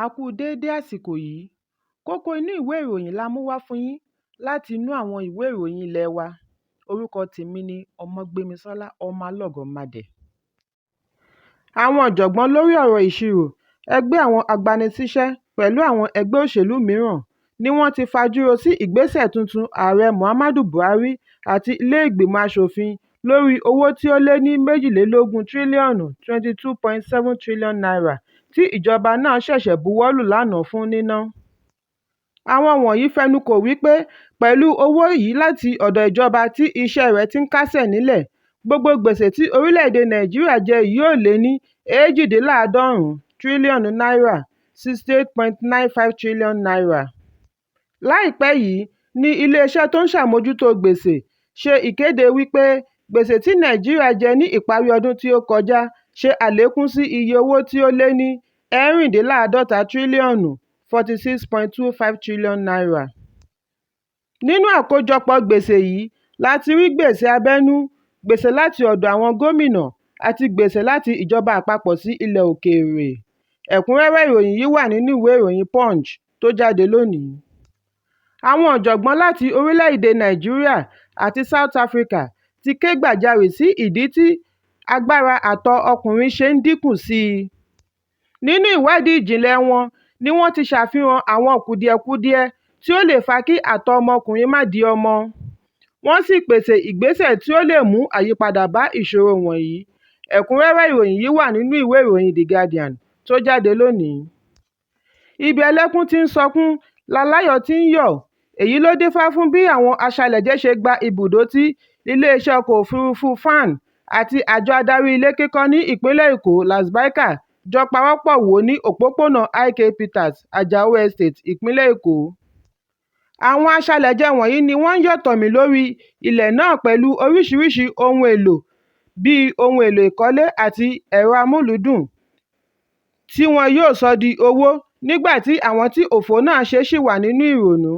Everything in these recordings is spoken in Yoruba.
A kú déédé àsìkò yìí. Kókó inú ìwé ìròyìn la mú wá fún yín láti inú àwọn ìwé ìròyìn ilé wa. Orúkọ tèmi ni Ọmọgbémisọ́lá ọmọ Alọ́gọ̀madẹ̀. Àwọn ọ̀jọ̀gbọ́n lórí ọ̀rọ̀ ìṣirò, ẹgbẹ́ àwọn agbanisíṣẹ́ pẹ̀lú àwọn ẹgbẹ́ òṣèlú mìíràn ni wọ́n ti fajúro sí ìgbésẹ̀ tuntun Ààrẹ Muhammadu Buhari àti ilé ìgbìmọ̀ aṣòfin lórí owó tí ó lé ní 22 tírílíọ̀nù (22.7 trillion naira) tí ìjọba náà ṣẹ̀ṣẹ̀ buwọ́lù lánàá fún níná. Àwọn wọ̀nyí fẹnukò wípé pẹ̀lú owó yìí láti ọ̀dọ̀ ìjọba tí iṣẹ́ rẹ̀ ti ń kásẹ̀ nílẹ̀, gbogbo gbèsè tí orílẹ̀-èdè Nàìjíríà jẹ yóò lé ní 98 tírílíọ̀nù náírà (68.95 trillion naira). Láìpẹ́ yìí ni iléeṣẹ́ tó ń ṣàmójútó gbèsè ṣe ìkéde wípé gbèsè tí Nàìjíríà jẹ ní ìparí ọdún tí ó kọjá ṣe àlékún sí iye owó tí ó lé ní 56 tírílíọ̀nù (46.25 trillion naira). Nínú àkójọpọ̀ gbèsè yìí láti rí gbèsè abẹ́nú, gbèsè láti ọ̀dọ̀ àwọn gómìnà àti gbèsè láti ìjọba àpapọ̀ sí ilẹ̀ òkèèrè. Ẹ̀kúnrẹ́rẹ́ ìròyìn yìí wà nínú ìwé ìròyìn Punch tó jáde lónìí. Àwọn ọ̀jọ̀gbọ́n láti orílẹ̀-èdè Nàìjíríà àti South Africa ti ké gbàjarè sí ìdí tí agbára àtọ̀ ọkùnrin ṣe ń dínkù sí i. Nínú ìwádìí ìjìnlẹ̀ wọn ni wọ́n ti ṣàfihàn àwọn kùdìẹ̀kudiẹ tí ó lè fa kí àtọ̀ ọmọkùnrin má di ọmọ. Wọ́n sì pèsè ìgbésẹ̀ tí ó lè mú àyípadà bá ìṣòro wọ̀nyí. Ẹ̀kúnrẹ́rẹ́ ìròyìn yìí wà nínú ìwé ìròyìn The Guardian tó jáde lónìí. Ibi ẹlẹ́kún ti ń sọkún láláyọ̀ ti ń yọ̀. Èyí ló dífá fún bí àwọn aṣàlẹ̀jẹ́ ṣe gba ibùdó tí iléeṣẹ́ ọkọ̀ òfurufú FAN àti àjọ adarí ilé kíkọ́ ní ìpínlẹ̀ Èkó lasbika jọ pawọ́pọ̀ wó ní òpópónà IK Peters, Àjàó Estate, ìpínlẹ̀ Èkó. Àwọn aṣàlẹ̀jẹ́ wọ̀nyí ni wọ́n ń yọ̀tọ̀mí lórí ilẹ̀ náà pẹ̀lú oríṣiríṣi ohun èlò bíi ohun èlò ìkọ́lé àti ẹ̀rọ amúlùúdùn tí wọn yóò sọ di owó nígbà tí àwọn tí òfò náà ṣe ṣì wà nínú ìrònú.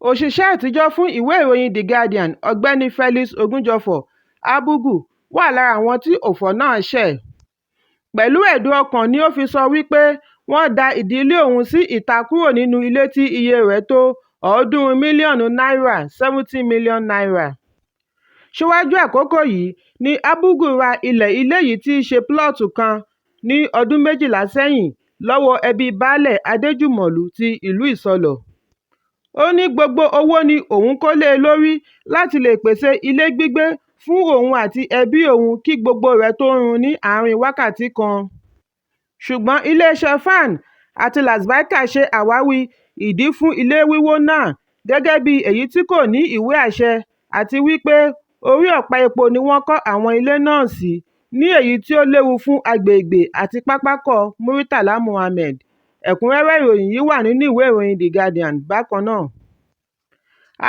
Òṣìṣẹ́ àtijọ́ fún ìwé ìròyìn The Guardian, Ọ̀gbẹ́ni Felix Ogunjọfọ Abugu, wà lára àwọn tí òfò náà ṣẹ̀. Pẹ̀lú ẹ̀dùn ọkàn ni ó fi sọ wípé wọ́n da ìdílé òun sí ìta kúrò nínú ilé tí iye rẹ̀ tó 300 mílíọ̀nù náírà (70 million naira). Síwájú àkókò yìí ni Abugu ra ilé yìí tí í ṣe pílọ̀tù kan ní ọdún 12 sẹ́yìn lọ́wọ́ ẹbí baálẹ̀ Adéjùmọ̀lú ti ìlú Ìsọlọ̀. Ó ní gbogbo owó ni òun kó lé lórí láti lè pèsè ilé gbígbé fún òun àti ẹbí òun kí gbogbo rẹ̀ tó run ní àárín wákàtí kan. Ṣùgbọ́n iléeṣẹ́ FAN àti lasbika ṣe àwáwí ìdí fún ilé wíwó náà gẹ́gẹ́ bí èyí tí kò ní ìwé àṣẹ àti wípé orí ọ̀pá epo ni wọ́n kọ́ àwọn ilé náà sí, ní èyí tí ó léwu fún agbègbè àti pápákọ̀ Muritala Muhammed. Ẹ̀kúnrẹ́rẹ́ ìròyìn yìí wà nínú ìwé ìròyìn The Guardian bákan náà.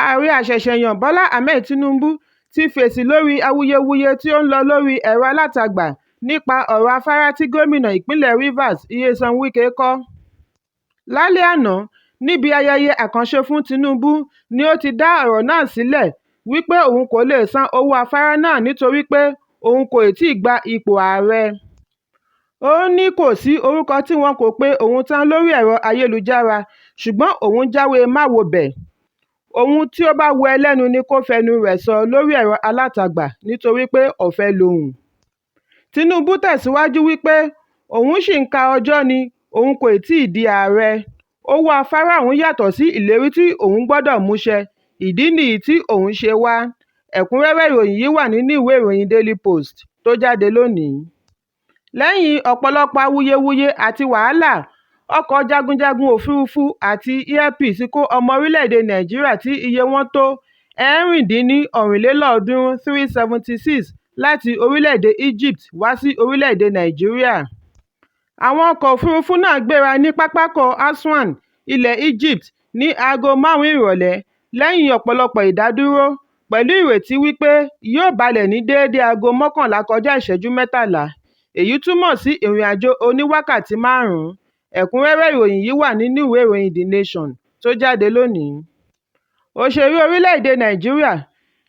Ààrẹ àṣẹ̀ṣẹ̀yàn Bọ́lá Ahmed Tinubu ti fèsì lórí awuyewuye tí ó ń lọ lórí ẹ̀rọ alátagbà nípa ọ̀rọ̀ afárá tí gómìnà ìpínlẹ̀ Rivers Nyesom Wike kọ́. Lálẹ́ àná, níbi ayẹyẹ àkànṣe fún Tinubu ni ó ti dá ọ̀rọ̀ náà sílẹ̀ wípé òun kò lè san owó afárá náà nítorí pé òun kò tíì gba ipò ààrẹ. Ó ní kò sí orúkọ tí wọn kò pe òun tán lórí ẹ̀rọ ayélujára, ṣùgbọ́n òun jáwé máwòbẹ̀. Ohun tí ó bá wù ẹlẹ́nu ni kó fẹnu rẹ̀ sọ lórí ẹ̀rọ alátagbà nítorí pé ọ̀fẹ́ lòun. Tinubu tẹ̀síwájú wípé òun ṣì ń ka ọjọ́ ni, òun kò tíì di ààrẹ. Owó afárá òun yàtọ̀ sí ìlérí tí òun gbọ́dọ̀ múṣẹ, ìdí nìyí tí òun ṣe wá. Ẹ̀kúnrẹ́rẹ́ ìròyìn yìí wà nínú ìwé ìròyìn Daily Post tó jáde lónìí. Lẹ́yìn ọ̀pọ̀lọpọ̀ awuyewuye àti wàhálà, ọkọ̀ jagunjagun òfurufú àti Air Peace kó ọmọ orílẹ̀-èdè Nàìjíríà tí iye wọn tó 376 láti orílẹ̀-èdè Egypt wá sí orílẹ̀-èdè Nàìjíríà. Àwọn ọkọ̀ òfurufú náà gbéra ní pápákọ̀ Aswan, ilẹ̀ Egypt ní aago 5 ìrọ̀lẹ́ lẹ́yìn ọ̀pọ̀lọpọ̀ ìdádúró, pẹ̀lú ìrètí wípé yóò balẹ̀ ní déédé aago 11 kọjá ìṣẹ́jú 13. Èyí túmọ̀ sí ìrìnàjò oníwákàtí 5. Ẹ̀kúnrẹ́rẹ́ ìròyìn yìí wà nínú ìwé ìròyìn The Nation tó jáde lónìí. Òṣèré orílẹ̀-èdè Nàìjíríà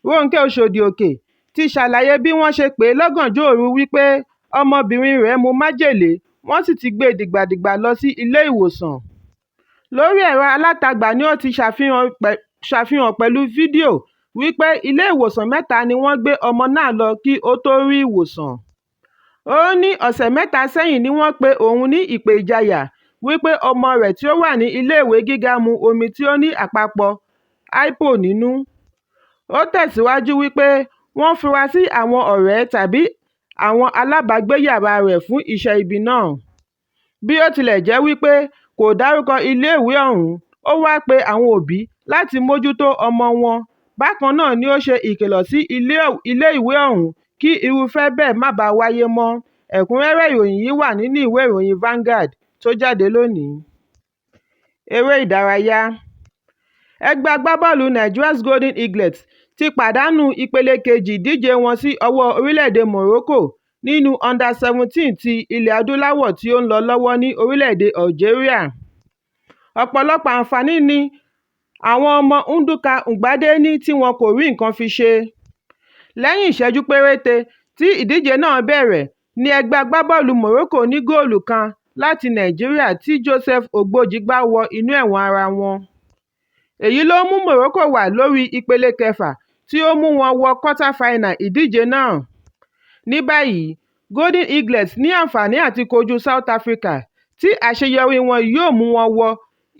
Rónkẹ́ Òṣòdì-Òkè ti ṣàlàyé bí wọ́n ṣe pè é lọ́gànjọ́ òru wípé ọmọbìnrin rẹ̀ mu májèlé wọ́n sì ti gbé e dìgbàdìgbà lọ sí ilé ìwòsàn. Lórí ẹ̀rọ alátagbà ni ó ti ṣàfihàn pẹ̀lú fídíò wípé ilé ìwòsàn mẹ́ta ni wọ́n gbé ọmọ náà lọ kí ó tó rí ìwòsàn. Ó ní ọ̀sẹ̀ mẹ́ta sẹ́yìn ni wọ́n pe òun ní ìpè ìjayà wípé ọmọ rẹ̀ tí ó wà ní iléèwé gíga mu omi tí ó ní àpapọ̀ hypo nínú. Ó tẹ̀síwájú wípé wọ́n fura sí àwọn ọ̀rẹ́ tàbí àwọn alábàágbé yàrá rẹ̀ fún iṣẹ́ ibi náà. Bí ó tilẹ̀ jẹ́ wípé kò dárúkọ iléèwé ọ̀hún, ó wá pe àwọn òbí láti mójútó ọmọ wọn. Bákan náà ni ó ṣe ìkìlọ̀ sí ilé ìwé ọ̀hún kí irúfẹ́ bẹ́ẹ̀ má bàa wáyé mọ́. Ẹ̀kúnrẹ́rẹ́ ìròyìn yìí wà nínú ìwé ìròyìn Vanguard tó jáde lónìí. Eré ìdárayá. Ẹgbẹ́ agbábọ́ọ̀lù Nigeria's Golden Eagles ti pàdánù ìpele kejì ìdíje wọn sí ọwọ́ orílẹ̀-èdè Morocco nínú Under-17 ti ilẹ̀ adúláwọ̀ tí ó ń lọ lọ́wọ́ ní orílẹ̀-èdè Algeria. Ọ̀pọ̀lọpọ̀ àǹfààní ni àwọn ọmọ Ndụka Mgbade ní tí wọn kò rí nǹkan fi ṣe. Lẹ́yìn ìṣẹ́jú péréte tí ìdíje náà bẹ̀rẹ̀ ni ẹgbẹ́ agbábọ́ọ̀lù Morocco ní góòlù kan láti Nàìjíríà tí Joseph Ogboji gbá wọ inú ẹ̀wọ̀n ara wọn. Èyí ló mú Morocco wà lórí ìpele kẹfà tí ó mú wọn wọ quarter final ìdíje náà. Ní báyìí, Golden Eagles ní àǹfààní àti kojú South Africa tí àṣeyọrí wọn yóò mú wọn wọ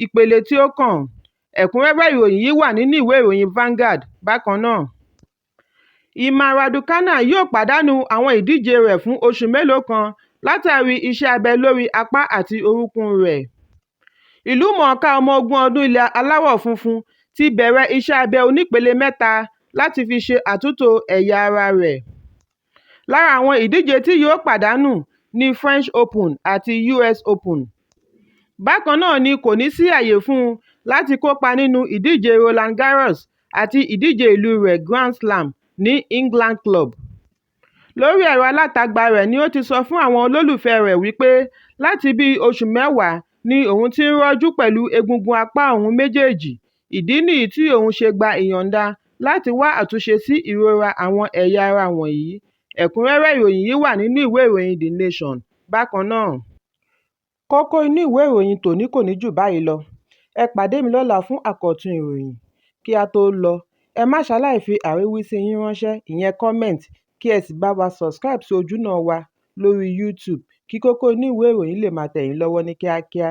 ìpele tí ó kàn. Ẹ̀kúnrẹ́rẹ́ ìròyìn yìí wà nínú ìwé ìròyìn Vanguard bákan náà. Imam Raducanu yóò pàdánù àwọn ìdíje rẹ̀ fún oṣù mélòó kan látàrí iṣẹ́ abẹ lórí apá àti orúnkún rẹ̀. Ìlúmọ̀ọ́ká ọmọ ogún ọdún ilẹ̀ aláwọ̀ funfun ti bẹ̀rẹ̀ iṣẹ́ abẹ onípele mẹ́ta láti fi ṣe àtúntò ẹ̀yà ara rẹ̀. Lára àwọn ìdíje tí yóò pàdánù ní French Open àti US Open. Bákan náà ni kò ní sí àyè fún un láti kópa nínú ìdíje Roland Garros àti ìdíje ìlú rẹ̀ Grand Slam ní England Club. Lórí ẹ̀rọ alátagbà rẹ̀ ni ó ti sọ fún àwọn olólùfẹ́ rẹ̀ wípé láti bí oṣù mẹ́wàá ni òun ti ń rọ́jú pẹ̀lú egungun apá òun méjèèjì. Ìdí nìyí tí òun ṣe gba ìyọ̀ǹda láti wá àtúnṣe sí ìrora àwọn ẹ̀yà ara wọ̀nyí. Ẹ̀kúnrẹ́rẹ́ ìròyìn yìí wà nínú ìwé ìròyìn The Nation bákan náà. Kókó inú ìwé ìròyìn tòní kò ní jù báyìí lọ. Ẹ pàdé mi lọ́la fún àkọ́tún ìròyìn. Kí a tó lọ, ẹ má ṣaláì fi àríwísí yín ránṣẹ́, ìyẹn comment, kí ẹ sì bá wa subscribe sí ojúnà wa lórí YouTube kí Kókó Inú Ìwé Ìròyìn lè máa tẹ̀ yín lọ́wọ́ ní kíákíá.